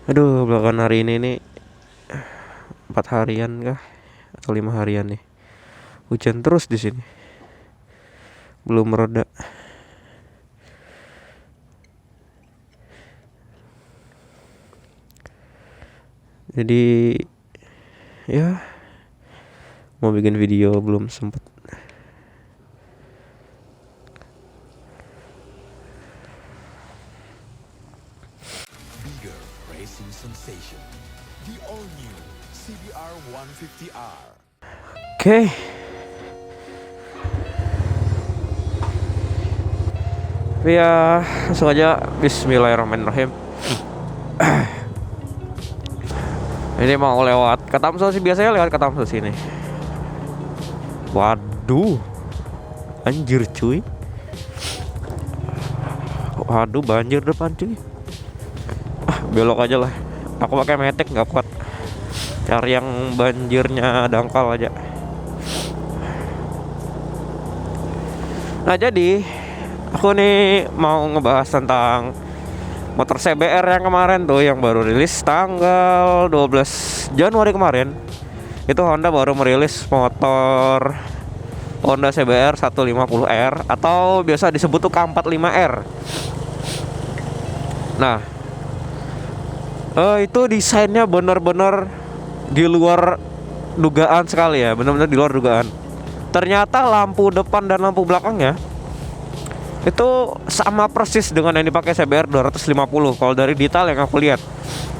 Aduh, belakangan hari ini nih 4 harian kah atau 5 harian nih hujan terus di sini, belum mereda. Jadi ya mau bikin video belum sempet. Bigger racing sensation. The all-new CBR 150R. Oke. Ya, langsung aja bismillahirrahmanirrahim. Ini mau lewat Katamso sih, biasanya lewat Katamso sini. Waduh, anjir cuy. Waduh, banjir depan cuy. Belok aja lah. Aku pakai metek nggak kuat. Cari yang banjirnya dangkal aja. Nah jadi aku nih mau ngebahas tentang motor CBR yang kemarin tuh, yang baru rilis tanggal 12 Januari kemarin. Itu Honda baru merilis motor Honda CBR 150R atau biasa disebut tuh K45R. Nah, itu desainnya bener-bener di luar dugaan sekali ya, bener-bener di luar dugaan. Ternyata lampu depan dan lampu belakangnya itu sama persis dengan yang dipakai CBR 250. Kalau dari detail yang aku lihat,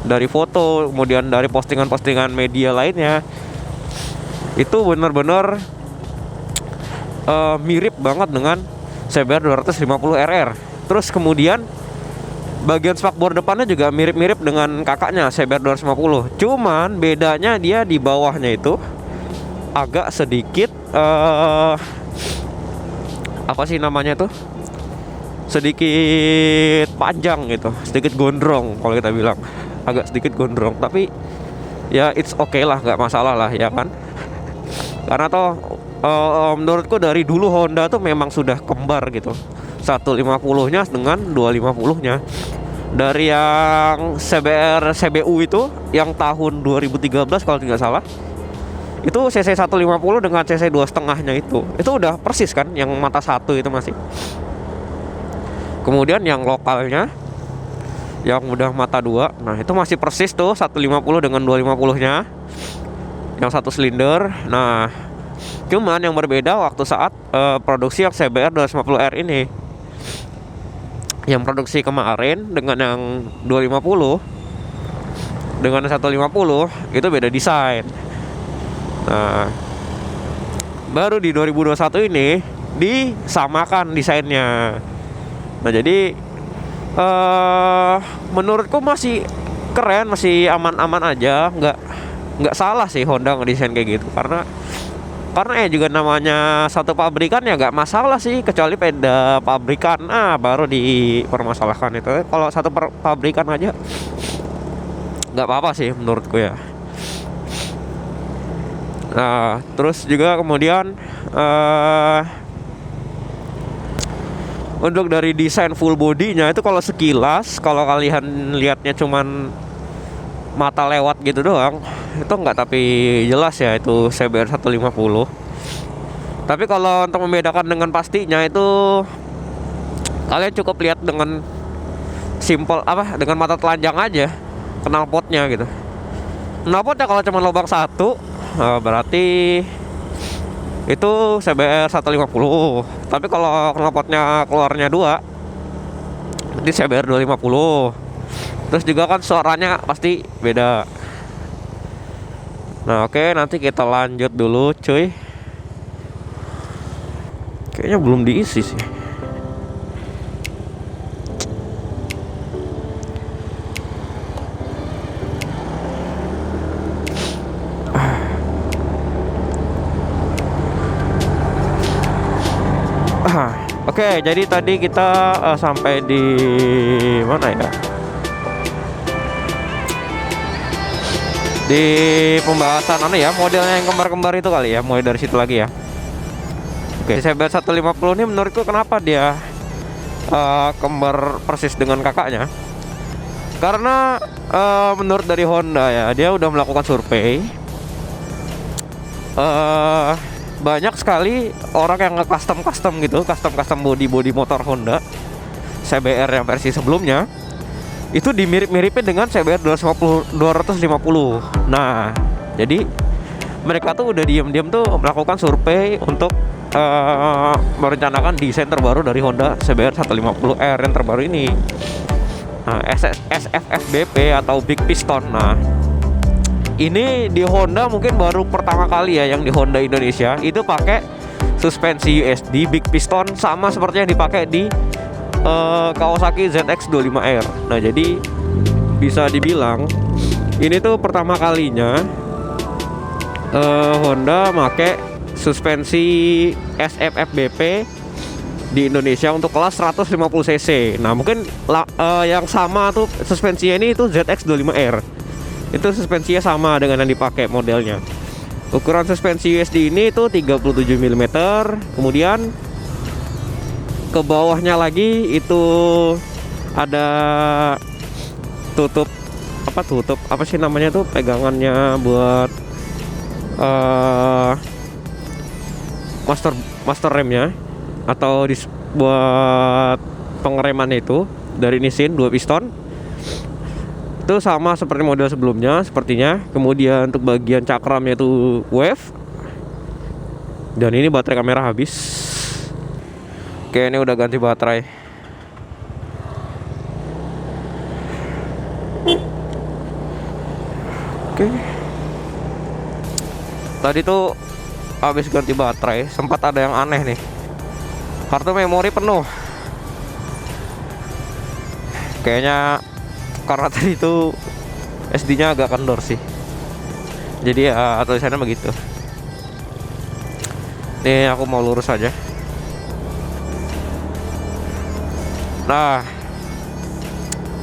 dari foto, kemudian dari postingan-postingan media lainnya, itu benar-benar mirip banget dengan CBR 250 RR. Terus kemudian bagian spakbor depannya juga mirip-mirip dengan kakaknya CBR 250. Cuman bedanya dia di bawahnya itu agak sedikit apa sih namanya tuh? Sedikit panjang gitu, sedikit gondrong kalau kita bilang, agak sedikit gondrong. Tapi ya it's okay lah, nggak masalah lah ya kan. Karena toh menurutku dari dulu Honda tuh memang sudah kembar gitu, 150-nya dengan 250-nya. Dari yang CBR CBU itu yang tahun 2013 kalau tidak salah, itu CC 150 dengan CC 2,5-nya itu udah persis kan, yang mata satu itu masih. Kemudian yang lokalnya yang udah mata dua, nah itu masih persis tuh 150 dengan 250-nya yang satu silinder. Nah, cuman yang berbeda waktu saat produksi yang CBR 250R ini. Yang produksi kemarin dengan yang 250 dengan 150 itu beda desain. Nah, baru di 2021 ini disamakan desainnya. Nah jadi menurutku masih keren, masih aman-aman aja, nggak salah sih Honda ngedesain kayak gitu. Karena ya juga namanya satu pabrikan ya nggak masalah sih, kecuali beda pabrikan baru dipermasalahkan itu. Kalau satu pabrikan aja nggak apa-apa sih menurutku ya. Nah terus juga kemudian untuk dari desain full bodinya itu, kalau sekilas, kalau kalian lihatnya cuman mata lewat gitu doang, itu enggak tapi jelas ya itu CBR 150. Tapi kalau untuk membedakan dengan pastinya itu, kalian cukup lihat dengan simple dengan mata telanjang aja knalpotnya gitu. Knalpotnya kalau cuma lubang satu, berarti itu CBR 150. Tapi kalau knalpotnya keluarnya dua, jadi CBR 250. Terus juga kan suaranya pasti beda. Nah oke, nanti kita lanjut dulu cuy. Kayaknya belum diisi sih. Oke, jadi tadi kita sampai di mana ya? Di pembahasan ya, modelnya yang kembar-kembar itu kali ya, mulai dari situ lagi ya. Oke, CBR 150 ini menurutku kenapa dia kembar persis dengan kakaknya? Karena menurut dari Honda ya, dia udah melakukan survei. Banyak sekali orang yang nge-custom gitu, custom body motor Honda CBR yang versi sebelumnya itu dimirip-miripin dengan CBR 250. Nah, jadi mereka tuh udah diam-diam tuh melakukan survei untuk merencanakan desain terbaru dari Honda CBR 150R yang terbaru ini. Nah, SFFBP atau Big Piston. Nah, ini di Honda mungkin baru pertama kali ya yang di Honda Indonesia itu pakai suspensi USD Big Piston sama seperti yang dipakai di Kawasaki ZX25R. Nah, jadi bisa dibilang ini tuh pertama kalinya Honda pakai suspensi SFFBP di Indonesia untuk kelas 150 cc. Nah, mungkin yang sama tuh suspensinya ini itu ZX25R. Itu suspensinya sama dengan yang dipakai modelnya. Ukuran suspensi USD ini itu 37 mm. Kemudian ke bawahnya lagi itu ada tutup apa sih namanya tuh, pegangannya buat master remnya atau buat pengeremannya itu dari Nissin 2 piston. Itu sama seperti model sebelumnya sepertinya. Kemudian untuk bagian cakramnya itu wave. Dan ini baterai kamera habis. Oke, ini udah ganti baterai. Oke. Tadi tuh habis ganti baterai sempat ada yang aneh nih. Kartu memori penuh. Kayaknya karena tadi itu SD-nya agak kendor sih. Jadi ya tulisannya begitu. Nih aku mau lurus aja. Nah,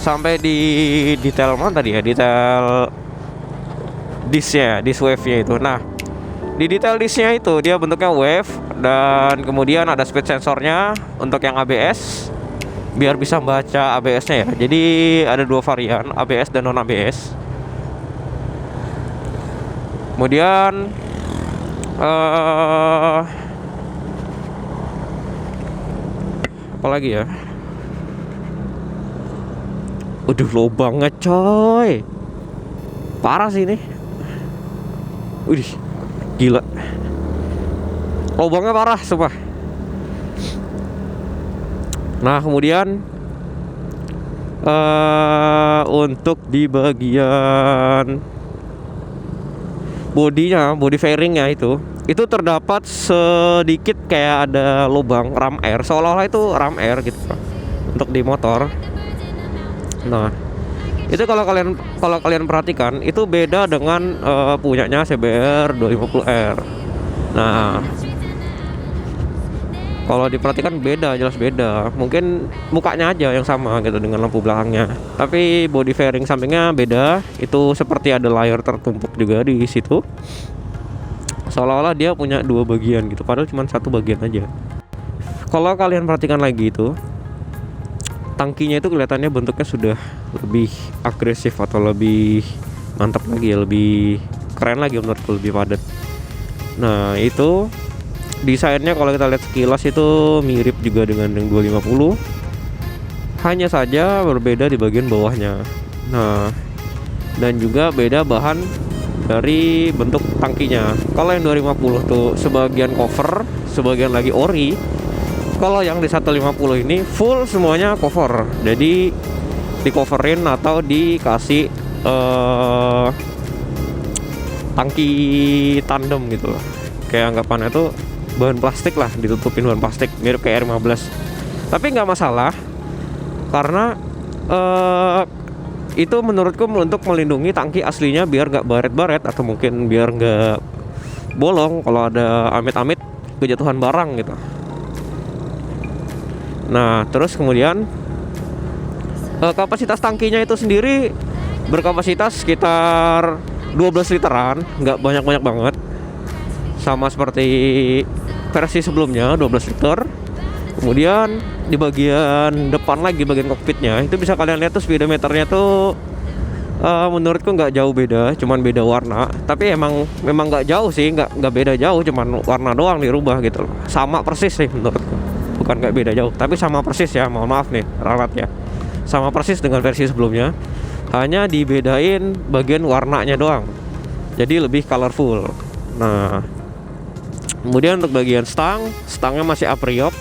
sampai di detail mana tadi ya? Detail disknya, disk wave-nya itu. Nah, di detail disknya itu dia bentuknya wave dan kemudian ada speed sensornya untuk yang ABS. Biar bisa baca ABS-nya ya. Jadi ada dua varian, ABS dan non ABS. Kemudian apa lagi ya? Waduh, lubangnya coy. Parah sih ini. Widih, gila. Lubangnya parah, sumpah. Nah, kemudian untuk di bagian bodinya, body fairingnya itu terdapat sedikit kayak ada lubang ram air, seolah-olah itu ram air gitu untuk di motor. Nah, itu kalau kalian perhatikan itu beda dengan punyanya CBR 250R. Nah, kalau diperhatikan beda, jelas beda. Mungkin mukanya aja yang sama gitu dengan lampu belakangnya. Tapi body fairing sampingnya beda. Itu seperti ada layar tertumpuk juga di situ. Seolah-olah dia punya dua bagian gitu, padahal cuma satu bagian aja. Kalau kalian perhatikan lagi itu, tangkinya itu kelihatannya bentuknya sudah lebih agresif atau lebih mantap lagi ya, lebih keren lagi menurutku, lebih padat. Nah, itu desainnya kalau kita lihat sekilas itu mirip juga dengan yang 250. Hanya saja berbeda di bagian bawahnya. Nah, dan juga beda bahan dari bentuk tangkinya. Kalau yang 250 tuh sebagian cover, sebagian lagi ori. Kalau yang di 150 ini full semuanya cover. Jadi di coverin atau dikasih tangki tandem gitu loh. Kayak anggapannya tuh bahan plastik lah, ditutupin bahan plastik mirip kayak R15. Tapi nggak masalah karena itu menurutku untuk melindungi tangki aslinya biar nggak baret-baret atau mungkin biar nggak bolong kalau ada amit-amit kejatuhan barang gitu. Nah, terus kemudian kapasitas tangkinya itu sendiri berkapasitas sekitar 12 literan, nggak banyak-banyak banget. Sama seperti versi sebelumnya 12 liter. Kemudian di bagian depan lagi, bagian kokpitnya itu bisa kalian lihat tuh speedometernya tuh menurutku nggak jauh beda, cuman beda warna. Tapi memang nggak jauh sih, nggak beda jauh, cuman warna doang dirubah gitu loh. Sama persis sih menurutku, bukan nggak beda jauh, tapi sama persis ya. Mohon maaf nih ralat ya, sama persis dengan versi sebelumnya, hanya dibedain bagian warnanya doang, jadi lebih colorful. Nah, kemudian untuk bagian stangnya masih apriop,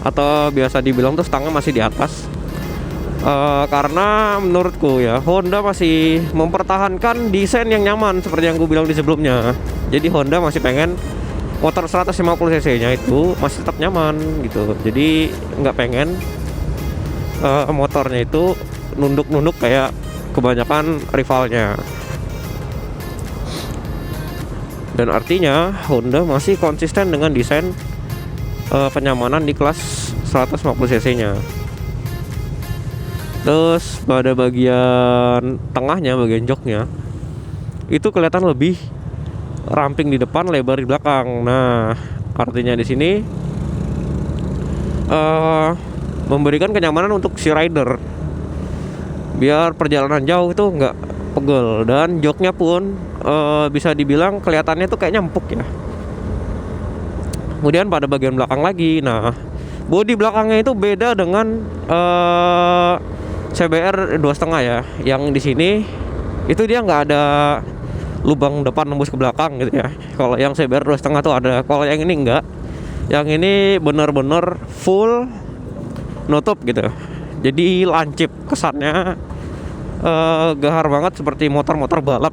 atau biasa dibilang tuh stangnya masih di atas. Karena menurutku ya Honda masih mempertahankan desain yang nyaman seperti yang gue bilang di sebelumnya. Jadi Honda masih pengen motor 150 cc nya itu masih tetap nyaman gitu. Jadi nggak pengen motornya itu nunduk-nunduk kayak kebanyakan rivalnya. Dan artinya Honda masih konsisten dengan desain kenyamanan di kelas 150 cc nya. Terus pada bagian tengahnya, bagian joknya itu kelihatan lebih ramping di depan, lebar di belakang. Nah, artinya di sini memberikan kenyamanan untuk si rider, biar perjalanan jauh itu nggak pegel. Dan joknya pun bisa dibilang kelihatannya tuh kayak nyempuk ya. Kemudian pada bagian belakang lagi, nah bodi belakangnya itu beda dengan CBR 2,5 ya. Yang di sini itu dia nggak ada lubang depan nembus ke belakang gitu ya. Kalau yang CBR 2,5 tuh ada. Kalau yang ini enggak. Yang ini bener-bener full nutup gitu. Jadi lancip, kesannya gahar banget seperti motor-motor balap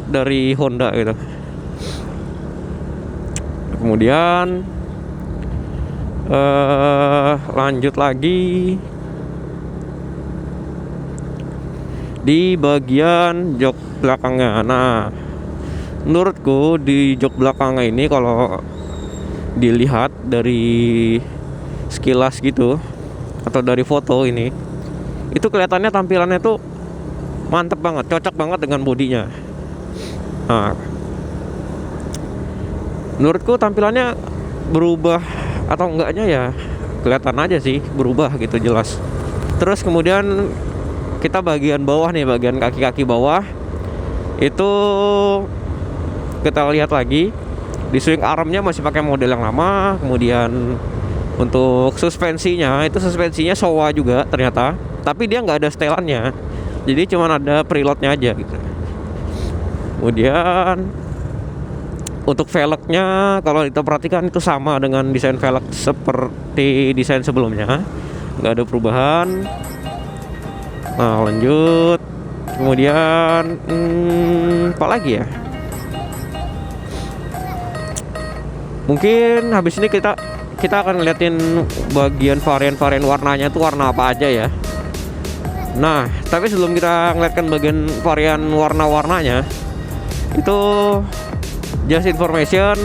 dari Honda gitu. Kemudian lanjut lagi di bagian jok belakangnya. Nah, menurutku di jok belakangnya ini kalau dilihat dari sekilas gitu atau dari foto ini, itu kelihatannya tampilannya tuh mantep banget, cocok banget dengan bodinya. Nah, menurutku tampilannya berubah atau enggaknya ya kelihatan aja sih berubah gitu, jelas. Terus kemudian kita bagian bawah nih, bagian kaki-kaki bawah itu kita lihat lagi di swing armnya masih pakai model yang lama. Kemudian untuk suspensinya itu suspensinya Showa juga ternyata, tapi dia nggak ada setelannya, jadi cuma ada preloadnya aja gitu. Kemudian untuk velgnya kalau kita perhatikan itu sama dengan desain velg seperti desain sebelumnya, nggak ada perubahan. Nah, lanjut. Kemudian apa lagi ya? Mungkin habis ini kita akan ngeliatin bagian varian-varian warnanya tuh warna apa aja ya. Nah, tapi sebelum kita ngeliatkan bagian varian warna-warnanya, itu just information,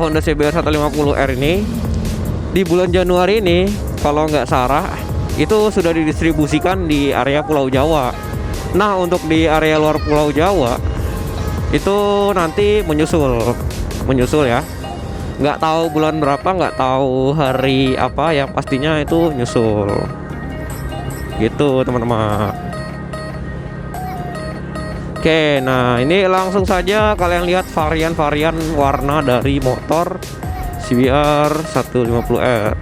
Honda CBR 150R ini di bulan Januari ini kalau nggak salah itu sudah didistribusikan di area Pulau Jawa. Nah, untuk di area luar Pulau Jawa itu nanti menyusul ya. Nggak tahu bulan berapa, nggak tahu hari apa, yang pastinya itu nyusul. Gitu teman-teman. Oke, nah ini langsung saja kalian lihat varian-varian warna dari motor CBR 150R.